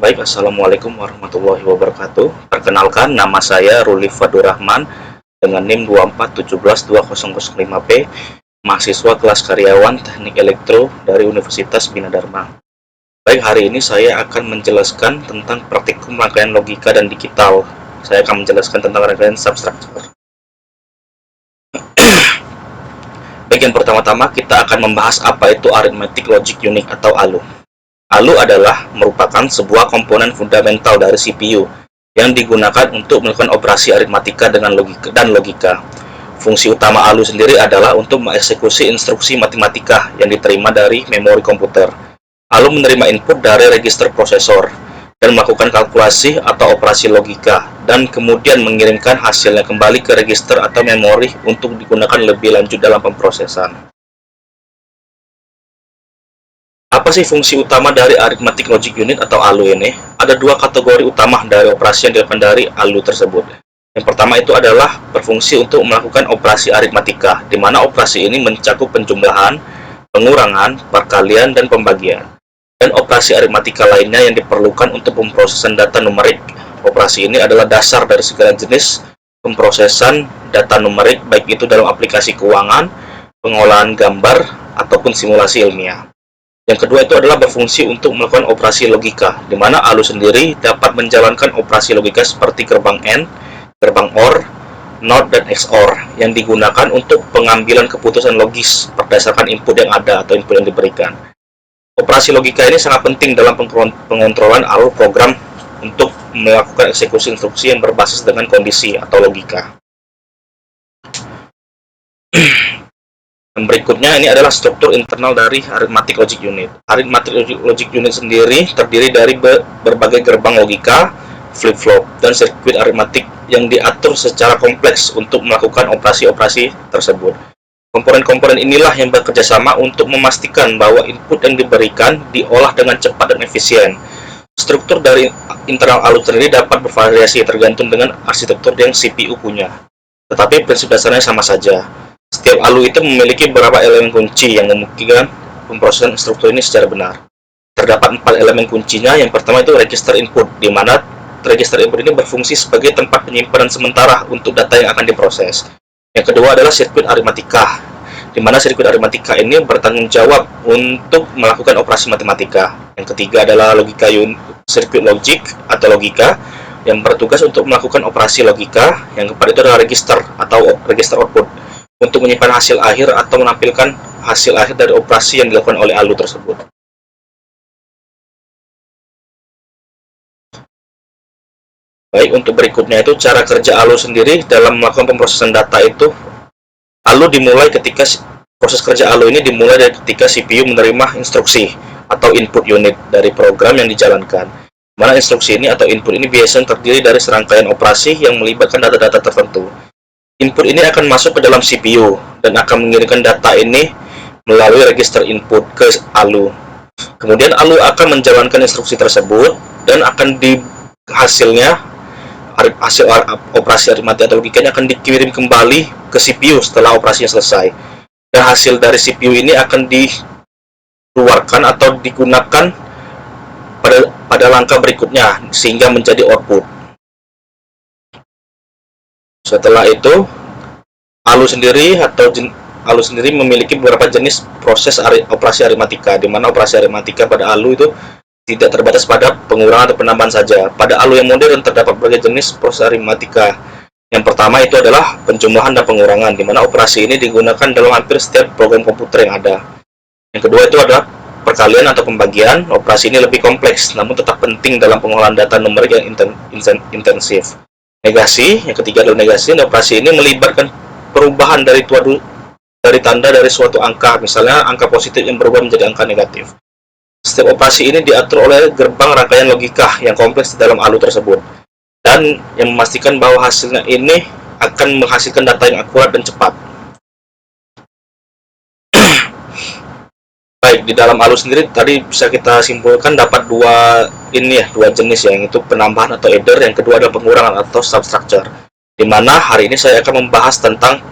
Baik, Assalamualaikum warahmatullahi wabarakatuh. Perkenalkan, nama saya Ruli Fadur Rahman dengan NIM 241720005P, mahasiswa kelas karyawan Teknik Elektro dari Universitas Bina Dharma. Baik, hari ini saya akan menjelaskan tentang praktikum rangkaian logika dan digital. Saya akan menjelaskan tentang rangkaian substructure. Bagian pertama-tama kita akan membahas apa itu Arithmetic Logic Unit atau ALU. ALU adalah merupakan sebuah komponen fundamental dari CPU yang digunakan untuk melakukan operasi aritmatika dengan logika. Fungsi utama ALU sendiri adalah untuk mengeksekusi instruksi matematika yang diterima dari memori komputer. ALU menerima input dari register prosesor dan melakukan kalkulasi atau operasi logika, dan kemudian mengirimkan hasilnya kembali ke register atau memori untuk digunakan lebih lanjut dalam pemrosesan. Apa sih fungsi utama dari Arithmetic Logic Unit atau ALU ini? Ada dua kategori utama dari operasi yang dilakukan dari ALU tersebut. Yang pertama itu adalah berfungsi untuk melakukan operasi aritmatika, di mana operasi ini mencakup penjumlahan, pengurangan, perkalian, dan pembagian. Dan operasi aritmatika lainnya yang diperlukan untuk pemrosesan data numerik. Operasi ini adalah dasar dari segala jenis pemrosesan data numerik, baik itu dalam aplikasi keuangan, pengolahan gambar, ataupun simulasi ilmiah. Yang kedua itu adalah berfungsi untuk melakukan operasi logika, di mana ALU sendiri dapat menjalankan operasi logika seperti gerbang AND, gerbang OR, NOT, dan XOR yang digunakan untuk pengambilan keputusan logis berdasarkan input yang ada atau input yang diberikan. Operasi logika ini sangat penting dalam pengontrolan alur program untuk melakukan eksekusi instruksi yang berbasis dengan kondisi atau logika. Berikutnya ini adalah struktur internal dari Arithmetic Logic Unit. Arithmetic Logic Unit sendiri terdiri dari berbagai gerbang logika, flip-flop, dan sirkuit aritmatik yang diatur secara kompleks untuk melakukan operasi-operasi tersebut. Komponen-komponen inilah yang bekerja sama untuk memastikan bahwa input yang diberikan diolah dengan cepat dan efisien. Struktur dari internal ALU sendiri dapat bervariasi tergantung dengan arsitektur yang CPU punya, tetapi prinsip dasarnya sama saja. Setiap ALU itu memiliki beberapa elemen kunci yang memungkinkan pemrosesan struktur ini secara benar. Terdapat 4 elemen kuncinya. Yang pertama itu register input, di mana register input ini berfungsi sebagai tempat penyimpanan sementara untuk data yang akan diproses. Yang kedua adalah sirkuit aritmatika, di mana sirkuit aritmatika ini bertanggung jawab untuk melakukan operasi matematika. Yang ketiga adalah sirkuit logik atau logika, yang bertugas untuk melakukan operasi logika. Yang keempat itu adalah register atau register output, untuk menyimpan hasil akhir atau menampilkan hasil akhir dari operasi yang dilakukan oleh ALU tersebut. Baik, untuk berikutnya itu cara kerja ALU sendiri dalam melakukan pemrosesan data itu. ALU dimulai ketika proses kerja ALU ini dimulai dari ketika CPU menerima instruksi atau input unit dari program yang dijalankan. Mana instruksi ini atau input ini biasanya terdiri dari serangkaian operasi yang melibatkan data-data tertentu. Input ini akan masuk ke dalam CPU dan akan mengirimkan data ini melalui register input ke ALU. Kemudian ALU akan menjalankan instruksi tersebut dan akan hasil operasi aritmatika atau logikanya akan dikirim kembali ke CPU setelah operasinya selesai. Dan hasil dari CPU ini akan dikeluarkan atau digunakan pada langkah berikutnya sehingga menjadi output. Setelah itu, ALU sendiri memiliki beberapa jenis proses operasi aritmatika, di mana operasi aritmatika pada ALU itu tidak terbatas pada pengurangan atau penambahan saja. Pada ALU yang modern terdapat berbagai jenis proses aritmatika. Yang pertama itu adalah penjumlahan dan pengurangan, di mana operasi ini digunakan dalam hampir setiap program komputer yang ada. Yang kedua itu adalah perkalian atau pembagian. Operasi ini lebih kompleks, namun tetap penting dalam pengolahan data numerik yang intensif. Negasi, yang ketiga adalah negasi. Operasi ini melibatkan perubahan dari tanda dari suatu angka, misalnya angka positif yang berubah menjadi angka negatif. Setiap operasi ini diatur oleh gerbang rangkaian logika yang kompleks di dalam ALU tersebut, dan yang memastikan bahwa hasilnya ini akan menghasilkan data yang akurat dan cepat. Baik, di dalam ALU sendiri tadi bisa kita simpulkan dapat dua jenis, yang itu penambahan atau adder, yang kedua adalah pengurangan atau substructure. Di mana hari ini saya akan membahas tentang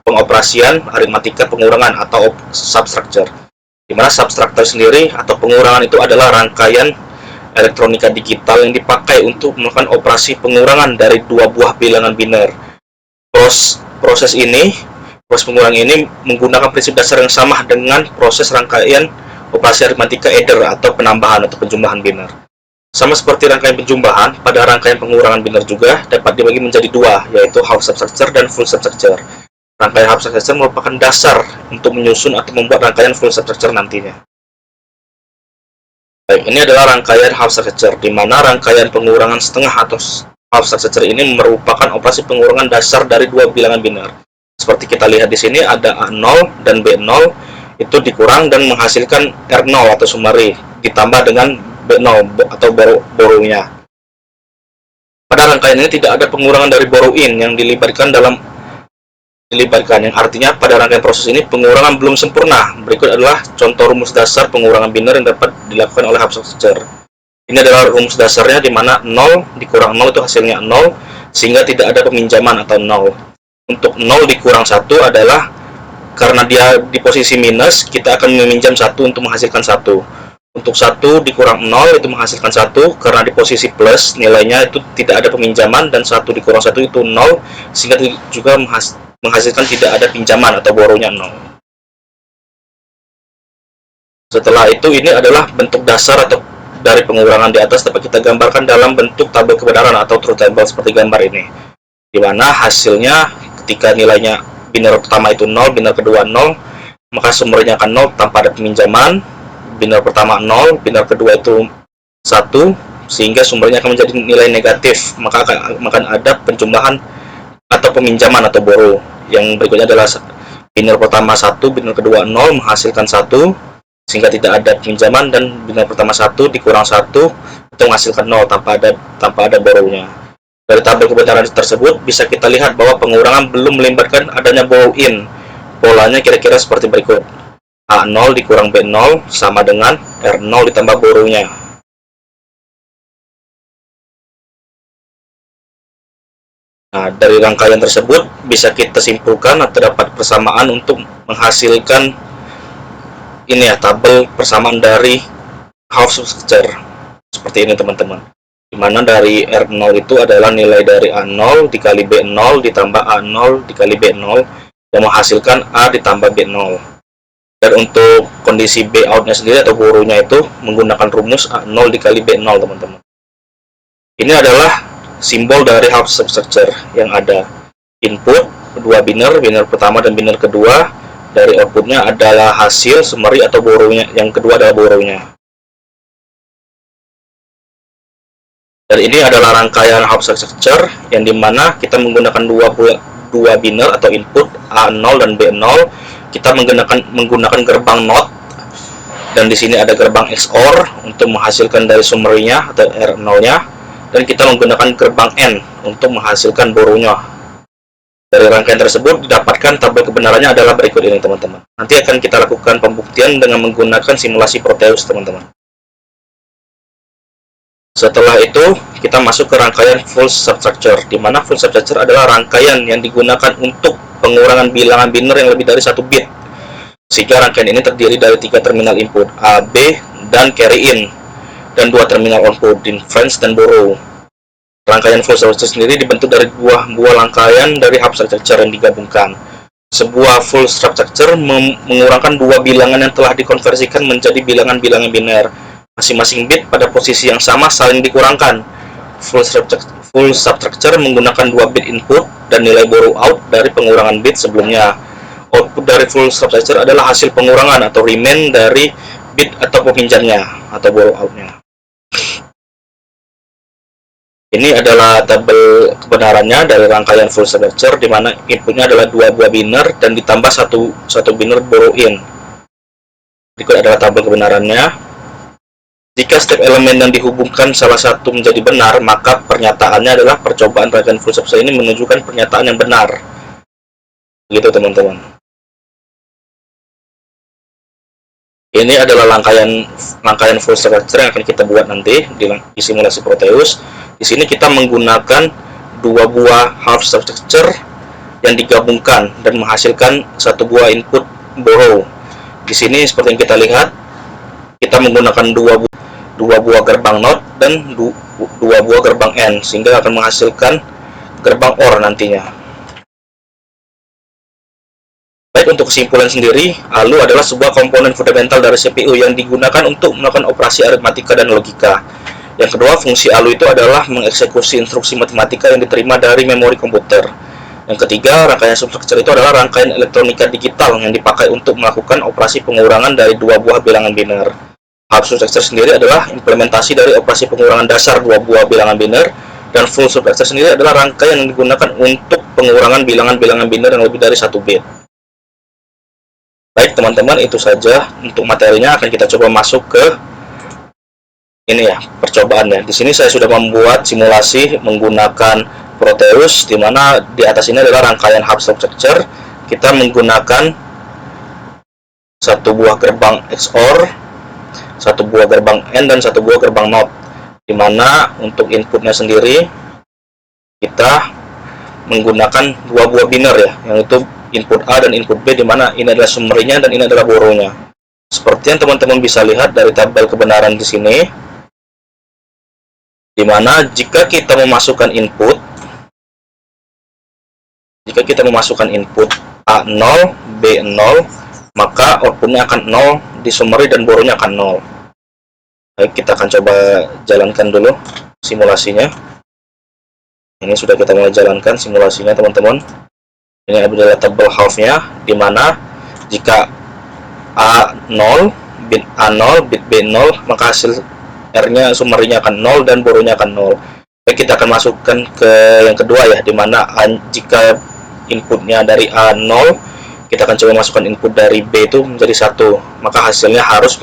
pengoperasian aritmatika pengurangan atau substructure. Di mana substructure sendiri atau pengurangan itu adalah rangkaian elektronika digital yang dipakai untuk melakukan operasi pengurangan dari dua buah bilangan biner. Proses pengurangan ini menggunakan prinsip dasar yang sama dengan proses rangkaian operasi aritmatika adder atau penambahan atau penjumlahan biner. Sama seperti rangkaian penjumlahan, pada rangkaian pengurangan biner juga dapat dibagi menjadi dua, yaitu half substructure dan full substructure. Rangkaian half substructure merupakan dasar untuk menyusun atau membuat rangkaian full substructure nantinya. Baik, ini adalah rangkaian half substructure, di mana rangkaian pengurangan setengah atau half substructure ini merupakan operasi pengurangan dasar dari dua bilangan biner. Seperti kita lihat di sini ada A0 dan B0 itu dikurang dan menghasilkan R0 atau summary ditambah dengan B0 atau borrow-nya. Pada rangkaian ini tidak ada pengurangan dari borrow-in yang dilibatkan, yang artinya pada rangkaian proses ini pengurangan belum sempurna. Berikut adalah contoh rumus dasar pengurangan biner yang dapat dilakukan oleh half substructure. Ini adalah rumus dasarnya, di mana 0 dikurang 0 itu hasilnya 0, sehingga tidak ada peminjaman atau 0. Untuk 0 dikurang 1 adalah karena dia di posisi minus, kita akan meminjam 1 untuk menghasilkan 1. Untuk 1 dikurang 0 itu menghasilkan 1, karena di posisi plus nilainya itu tidak ada peminjaman, dan 1 dikurang 1 itu 0, sehingga juga menghasilkan tidak ada pinjaman atau borrownya 0. Setelah itu, ini adalah bentuk dasar atau dari pengurangan di atas dapat kita gambarkan dalam bentuk tabel kebenaran atau truth table seperti gambar ini, di mana hasilnya ketika nilainya biner pertama itu 0, biner kedua 0, maka sumbernya akan 0 tanpa ada peminjaman. Biner pertama 0, biner kedua itu 1, sehingga sumbernya akan menjadi nilai negatif, maka akan ada penjumlahan atau peminjaman atau borrow. Yang berikutnya adalah biner pertama 1, biner kedua 0, menghasilkan 1, sehingga tidak ada pinjaman, dan biner pertama 1 dikurang 1 itu menghasilkan 0 tanpa ada borrow-nya. Dari tabel kebenaran tersebut bisa kita lihat bahwa pengurangan belum melibatkan adanya borrow-in. Polanya kira-kira seperti berikut. A0 dikurang B0 sama dengan R0 ditambah borrow-nya. Nah, dari rangkaian tersebut bisa kita simpulkan atau dapat persamaan untuk menghasilkan ini ya, tabel persamaan dari half substructure seperti ini teman-teman, dimana dari R0 itu adalah nilai dari A0 dikali B0 ditambah A0 dikali B0 yang menghasilkan A ditambah B0. Dan untuk kondisi B out-nya sendiri atau borrow-nya itu menggunakan rumus A0 dikali B0 teman-teman. Ini adalah simbol dari half substructure yang ada input dua biner pertama dan biner kedua. Dari outputnya adalah hasil summary atau borrow-nya, yang kedua adalah borrow-nya. Dan ini adalah rangkaian half substructure yang dimana kita menggunakan dua biner atau input A0 dan B0. Kita menggunakan gerbang NOT, dan di sini ada gerbang XOR untuk menghasilkan dari summary-nya atau R0-nya, dan kita menggunakan gerbang N untuk menghasilkan borrow-nya. Dari rangkaian tersebut didapatkan tabel kebenarannya adalah berikut ini teman-teman. Nanti akan kita lakukan pembuktian dengan menggunakan simulasi Proteus teman-teman. Setelah itu kita masuk ke rangkaian full substructure, di mana full substructure adalah rangkaian yang digunakan untuk pengurangan bilangan biner yang lebih dari 1 bit. Sehingga rangkaian ini terdiri dari 3 terminal input A, B, dan carry in, dan 2 terminal output difference dan borrow. Rangkaian full substructure sendiri dibentuk dari buah rangkaian dari half substructure yang digabungkan. Sebuah full substructure mengurangkan dua bilangan yang telah dikonversikan menjadi bilangan-bilangan biner. Masing-masing bit pada posisi yang sama saling dikurangkan. Full substructure menggunakan 2 bit input dan nilai borrow out dari pengurangan bit sebelumnya. Output dari full substructure adalah hasil pengurangan atau remain dari bit atau peminjamnya atau borrow out-nya. Ini adalah tabel kebenarannya dari rangkaian full substructure, di mana inputnya adalah 2 buah biner dan ditambah satu biner borrow in. Berikut adalah tabel kebenarannya. Jika setiap elemen yang dihubungkan salah satu menjadi benar, maka pernyataannya adalah percobaan rangkaian full substructure ini menunjukkan pernyataan yang benar. Begitu teman-teman. Ini adalah rangkaian full substructure yang akan kita buat nanti di simulasi Proteus. Di sini kita menggunakan 2 buah half substructure yang digabungkan dan menghasilkan 1 buah input borrow. Di sini seperti yang kita lihat, kita menggunakan 2 buah 2 buah gerbang NOT dan 2 buah gerbang AND, sehingga akan menghasilkan gerbang OR nantinya. Baik, untuk kesimpulan sendiri, ALU adalah sebuah komponen fundamental dari CPU yang digunakan untuk melakukan operasi aritmatika dan logika. Yang kedua, fungsi ALU itu adalah mengeksekusi instruksi matematika yang diterima dari memori komputer. Yang ketiga, rangkaian substruktur itu adalah rangkaian elektronika digital yang dipakai untuk melakukan operasi pengurangan dari 2 buah bilangan biner. Half substructure sendiri adalah implementasi dari operasi pengurangan dasar 2 buah bilangan biner, dan full substructure sendiri adalah rangkaian yang digunakan untuk pengurangan bilangan-bilangan biner yang lebih dari 1 bit. Baik teman-teman, itu saja untuk materinya. Akan kita coba masuk ke ini ya, percobaannya. Di sini saya sudah membuat simulasi menggunakan Proteus, di mana di atas ini adalah rangkaian hub substructure. Kita menggunakan satu buah gerbang XOR, satu buah gerbang AND, dan satu buah gerbang NOT. Di mana untuk inputnya sendiri kita menggunakan 2 buah biner ya, yang itu input A dan input B, di mana ini adalah summary-nya dan ini adalah borrow-nya. Seperti yang teman-teman bisa lihat dari tabel kebenaran di sini, di mana jika kita memasukkan input A0, B0, maka outputnya akan 0 di summary dan borrow-nya akan 0. Baik, kita akan coba jalankan dulu simulasinya. Ini sudah kita mulai jalankan simulasinya teman-teman. Ini adalah tabel half-nya, di mana jika A0, bit A0, bit B0, maka hasil R-nya, summary-nya akan 0 dan borrow-nya akan 0. Baik, kita akan masukkan ke yang kedua ya, di mana jika inputnya dari A0, kita akan coba masukkan input dari B itu menjadi 1, maka hasilnya harus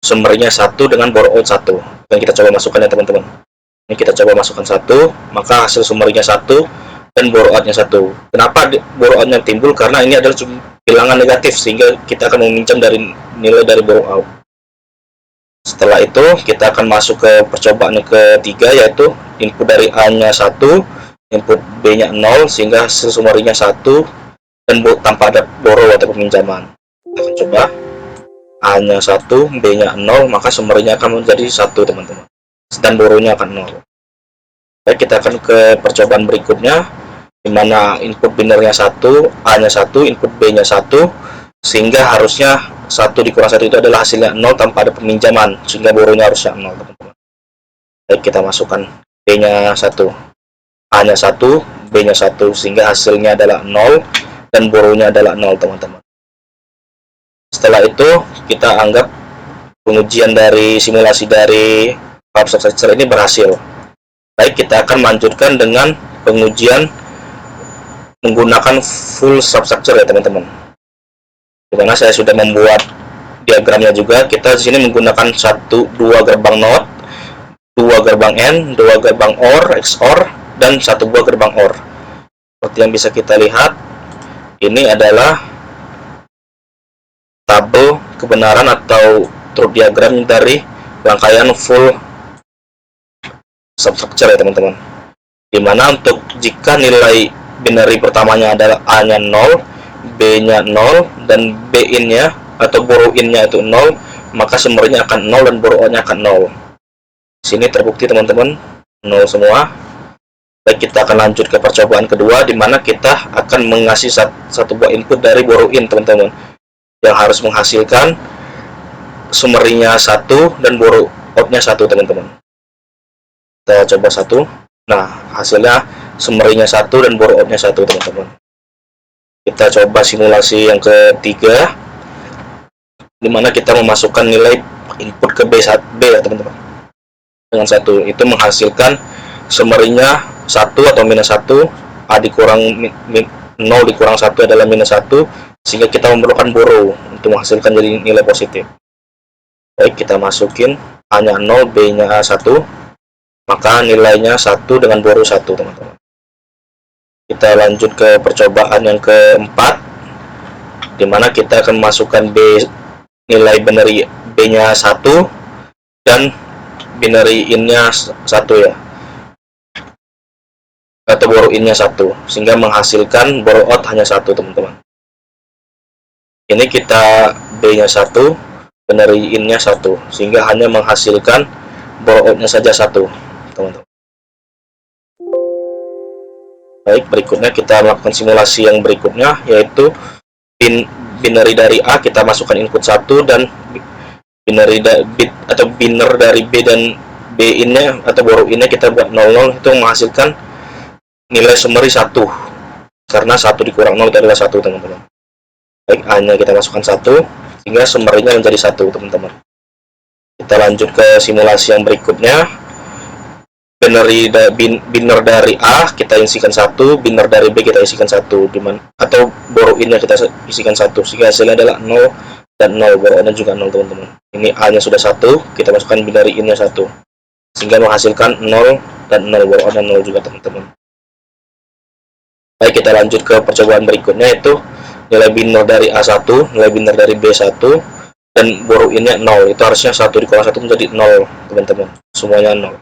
summary-nya 1 dengan borrow out 1. Dan kita coba masukkan ya teman-teman. Ini kita coba masukkan 1, maka hasil summary-nya 1 dan borrow out-nya 1. Kenapa borrow out-nya timbul? Karena ini adalah bilangan negatif, sehingga kita akan meminjam dari nilai dari borrow out. Setelah itu kita akan masuk ke percobaan yang ketiga, yaitu input dari A-nya 1, input B-nya 0, sehingga hasil summary-nya 1 dan tanpa ada borrow atau peminjaman. Kita akan coba A-nya 1, B-nya 0, maka summary-nya akan menjadi 1 teman-teman, dan borrow-nya akan 0. Baik, kita akan ke percobaan berikutnya, di mana input binernya 1, A-nya 1, input B-nya 1, sehingga harusnya 1 dikurang 1 itu adalah hasilnya 0 tanpa ada peminjaman, sehingga borrow-nya harusnya 0 teman-teman. Baik, kita masukkan B-nya 1, A-nya 1, B-nya 1, sehingga hasilnya adalah 0 dan borrow-nya adalah 0 teman-teman. Setelah itu kita anggap pengujian dari simulasi dari hub substructure ini berhasil. Baik, kita akan melanjutkan dengan pengujian menggunakan full substructure ya teman-teman. Dimana saya sudah membuat diagramnya juga. Kita di sini menggunakan 2 gerbang NOT, 2 gerbang AND, 2 gerbang OR, XOR, dan 1 buah gerbang OR. Seperti yang bisa kita lihat, ini adalah tabel kebenaran atau truth diagram dari rangkaian full substructure ya teman-teman. Dimana untuk jika nilai binary pertamanya adalah A-nya 0, B-nya 0, dan B-in-nya atau borrow-in-nya itu 0, maka summary-nya akan 0 dan borrow-out-nya akan 0. Sini terbukti teman-teman, 0 semua. Baik, kita akan lanjut ke percobaan kedua, di mana kita akan mengasih satu buah input dari borrow-in teman-teman, yang harus menghasilkan summary-nya 1 dan borrow-out-nya 1 teman-teman. Kita coba 1. Nah, hasilnya summary-nya 1 dan borrow-out-nya 1 teman-teman. Kita coba simulasi yang ketiga, dimana kita memasukkan nilai input ke B ya teman-teman, dengan 1. Itu menghasilkan summary-nya 1 atau minus 1, A dikurang 0 dikurang 1 adalah minus 1, sehingga kita memerlukan borrow untuk menghasilkan jadi nilai positif. Baik, kita masukin A-nya 0, B-nya 1, maka nilainya 1 dengan borrow 1 teman-teman. Kita lanjut ke percobaan yang keempat, dimana kita akan masukkan nilai binary B-nya 1 dan binary in-nya 1 ya, atau borrow in-nya 1, sehingga menghasilkan borrow out hanya 1 teman-teman. Ini kita B-nya 1, binary in-nya 1, sehingga hanya menghasilkan borrow out-nya saja 1, teman-teman. Baik, berikutnya kita melakukan simulasi yang berikutnya, yaitu binary dari A kita masukkan input 1 dan binary bit atau biner dari B dan B in-nya atau borrow in-nya kita buat 00, itu menghasilkan nilai summary 1, karena 1 dikurang 0 adalah 1, teman-teman. Baik, A-nya kita masukkan 1 sehingga summary-nya menjadi 1, teman-teman. Kita lanjut ke simulasi yang berikutnya. Biner dari A kita isikan 1, biner dari B kita isikan 1, atau borrow in-nya kita isikan 1, sehingga hasilnya adalah 0 dan 0, borrow in-nya juga 0, teman-teman. Ini A-nya sudah 1, kita masukkan binary in-nya 1, sehingga menghasilkan 0 dan 0, borrow in-nya 0 juga, teman-teman. Baik, kita lanjut ke percobaan berikutnya, yaitu nilai biner dari A1, nilai biner dari B1, dan borrow in-nya 0. Itu harusnya 1 dikurang 1 menjadi 0, teman-teman. Semuanya 0.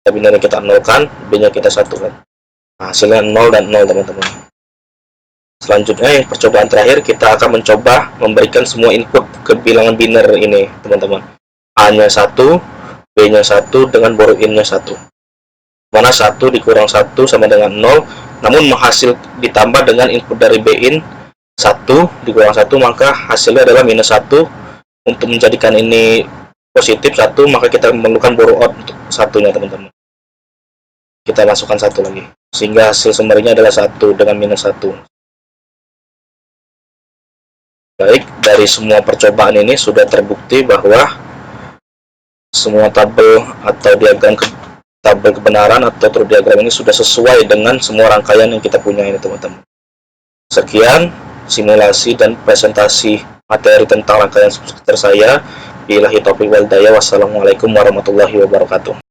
Binary kita 0 kan, B-nya kita 1 kan. Nah, hasilnya 0 dan 0, teman-teman. Selanjutnya, yang percobaan terakhir, kita akan mencoba memberikan semua input ke bilangan biner ini, teman-teman. A-nya 1, B-nya 1, dengan borrow in-nya 1. Mana 1 dikurang 1 sama dengan 0, namun menghasil ditambah dengan input dari B-in 1 dikurang 1, maka hasilnya adalah minus 1. Untuk menjadikan ini positif 1, maka kita memerlukan borrow out untuk 1-nya, teman-teman. Kita masukkan 1 lagi, sehingga hasil summary-nya adalah 1 dengan minus 1. Baik, dari semua percobaan ini sudah terbukti bahwa semua tabel atau tabel kebenaran atau truth diagram ini sudah sesuai dengan semua rangkaian yang kita punya ini, teman-teman. Sekian simulasi dan presentasi materi tentang rangkaian subscriber saya. Billahi taufiq wal hidayah. Wassalamualaikum warahmatullahi wabarakatuh.